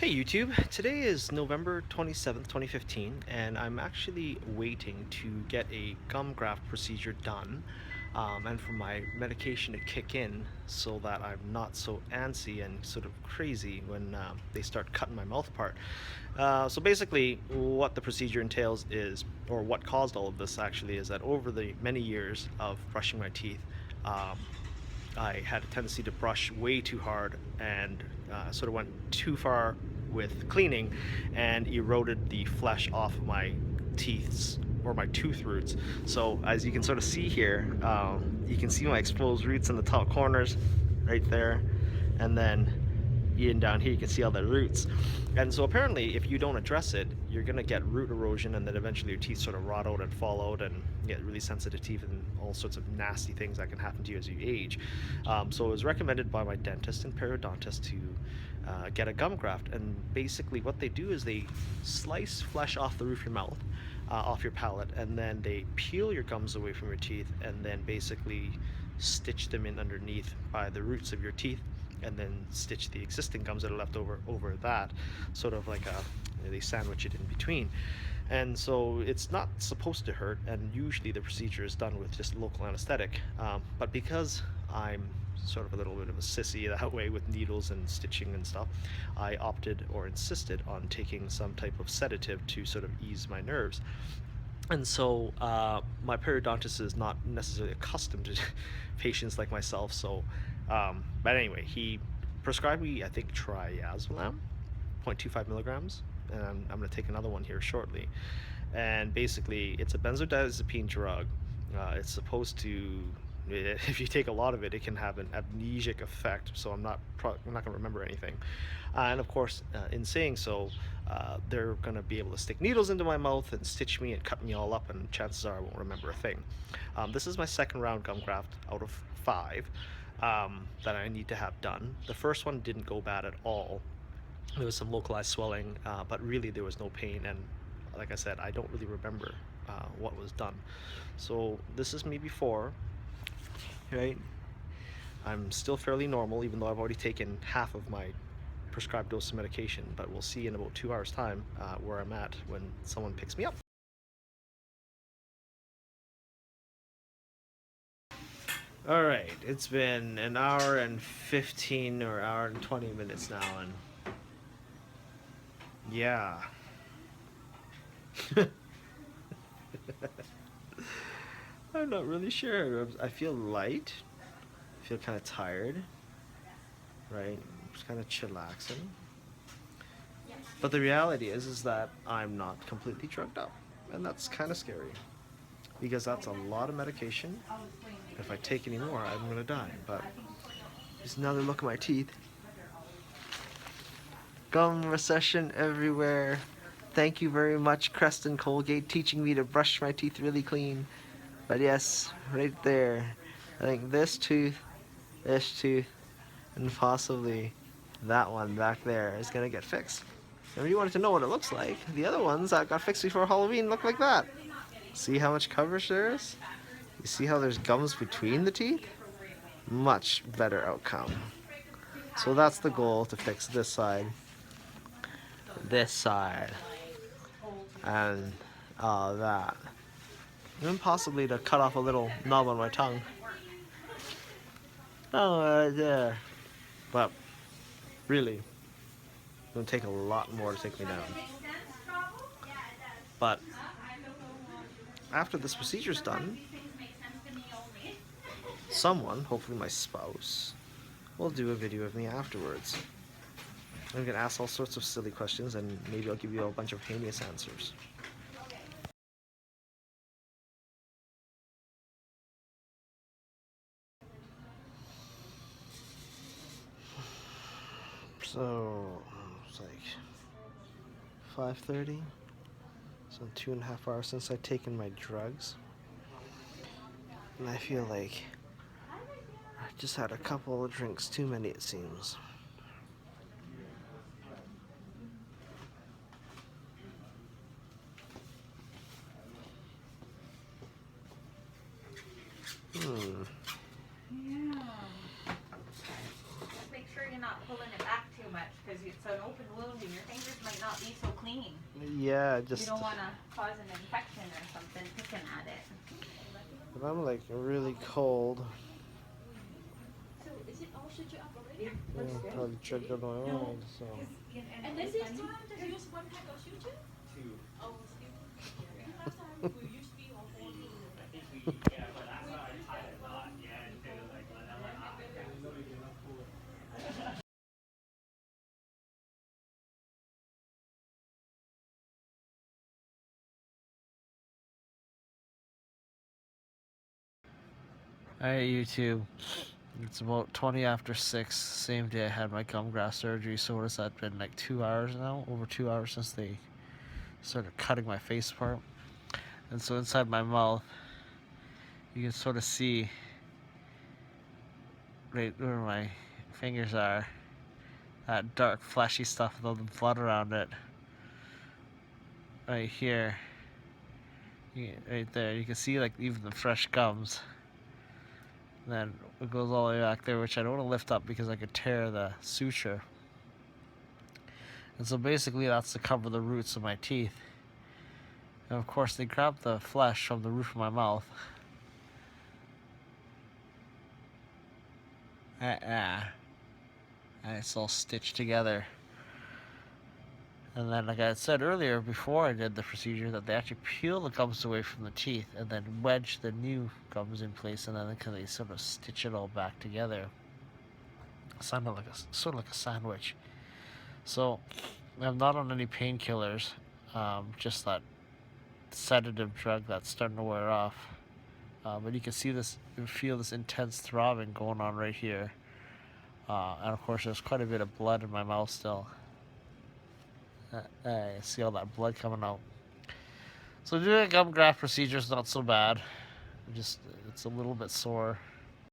Hey YouTube, today is November 27th, 2015, and I'm actually waiting to get a gum graft procedure done and for my medication to kick in so that I'm not so antsy and sort of crazy when they start cutting my mouth apart. So basically what the procedure entails is, or what caused all of this actually, is that over the many years of brushing my teeth, um, I had a tendency to brush way too hard and sort of went too far with cleaning and eroded the flesh off of my teeth or my tooth roots. So as you can sort of see here, you can see my exposed roots in the top corners right there, and then even down here you can see all the roots. And so apparently if you don't address it, you're gonna get root erosion, and then eventually your teeth sort of rot out and fall out and get really sensitive teeth and all sorts of nasty things that can happen to you as you age. So it was recommended by my dentist and periodontist to get a gum graft, and basically what they do is they slice flesh off the roof of your mouth, off your palate, and then they peel your gums away from your teeth and then basically stitch them in underneath by the roots of your teeth, and then stitch the existing gums that are left over that, sort of like they sandwich it in between. And so it's not supposed to hurt, and usually the procedure is done with just local anesthetic. But because I'm sort of a little bit of a sissy that way with needles and stitching and stuff, I opted or insisted on taking some type of sedative to sort of ease my nerves. And so my periodontist is not necessarily accustomed to patients like myself. So, but anyway, he prescribed me, I think, triazolam, 0.25 milligrams, and I'm going to take another one here shortly. And basically, it's a benzodiazepine drug. It's supposed to, if you take a lot of it, it can have an amnesic effect. So I'm not going to remember anything. And of course, in saying so, they're going to be able to stick needles into my mouth and stitch me and cut me all up, and chances are I won't remember a thing. This is my second round gum graft out of 5 that I need to have done. The first one didn't go bad at all. There was some localized swelling, but really there was no pain, and like I said, I don't really remember what was done. So this is me before, right? I'm still fairly normal, even though I've already taken half of my prescribed dose of medication, but we'll see in about 2 hours time where I'm at when someone picks me up. All right, it's been an hour and 15 or hour and 20 minutes now, and yeah. I'm not really sure. I feel light. I feel kind of tired, right? Just kind of chillaxing. But the reality is that I'm not completely drugged up, and that's kind of scary because that's a lot of medication. If I take any more, I'm gonna die. But just another look at my teeth. Gum recession everywhere. Thank you very much, Crest and Colgate, teaching me to brush my teeth really clean. But yes, right there. I think this tooth, and possibly that one back there is gonna get fixed. If you wanted to know what it looks like, the other ones that got fixed before Halloween look like that. See how much coverage there is? You see how there's gums between the teeth? Much better outcome. So that's the goal, to fix this side, and that. Even possibly to cut off a little knob on my tongue. Oh, there. But really, it's gonna take a lot more to take me down. But after this procedure's done, someone, hopefully my spouse, will do a video of me afterwards. I'm gonna ask all sorts of silly questions, and maybe I'll give you a bunch of heinous answers. So it's like 5:30. So 2.5 hours since I've taken my drugs, and I feel like I just had a couple of drinks too many, it seems. Yeah. Just make sure you're not pulling it back too much because it's an open wound and you're Yeah, You just. don't want to cause an infection or something picking at it. But I'm like really cold. So is it all stitched up already? Yeah, Looks good. probably checked out my own, so. And this time just use one pack of suture? Two. Oh, still. Because last time we used to be all four pieces. I think we, yeah, but last time I tied a knot, yeah, and it was like, that was hot. Alright, YouTube. It's about 20 after 6. Same day I had my gum graft surgery. So what has that been? Like 2 hours now? Over 2 hours since they started cutting my face apart. And so inside my mouth, you can sort of see right where my fingers are. That dark fleshy stuff with all the blood around it. Right here. Right there. You can see like even the fresh gums. And then it goes all the way back there, which I don't want to lift up because I could tear the suture. And so basically that's to cover the roots of my teeth. And of course they grabbed the flesh from the roof of my mouth. And it's all stitched together. And then, like I said earlier, before I did the procedure, that they actually peel the gums away from the teeth and then wedge the new gums in place, and then they sort of stitch it all back together. Sounded like sort of like a sandwich. So I'm not on any painkillers, just that sedative drug that's starting to wear off. But you can see this, you feel this intense throbbing going on right here. And of course, there's quite a bit of blood in my mouth still. I see all that blood coming out. So doing a gum graft procedure is not so bad. Just it's a little bit sore.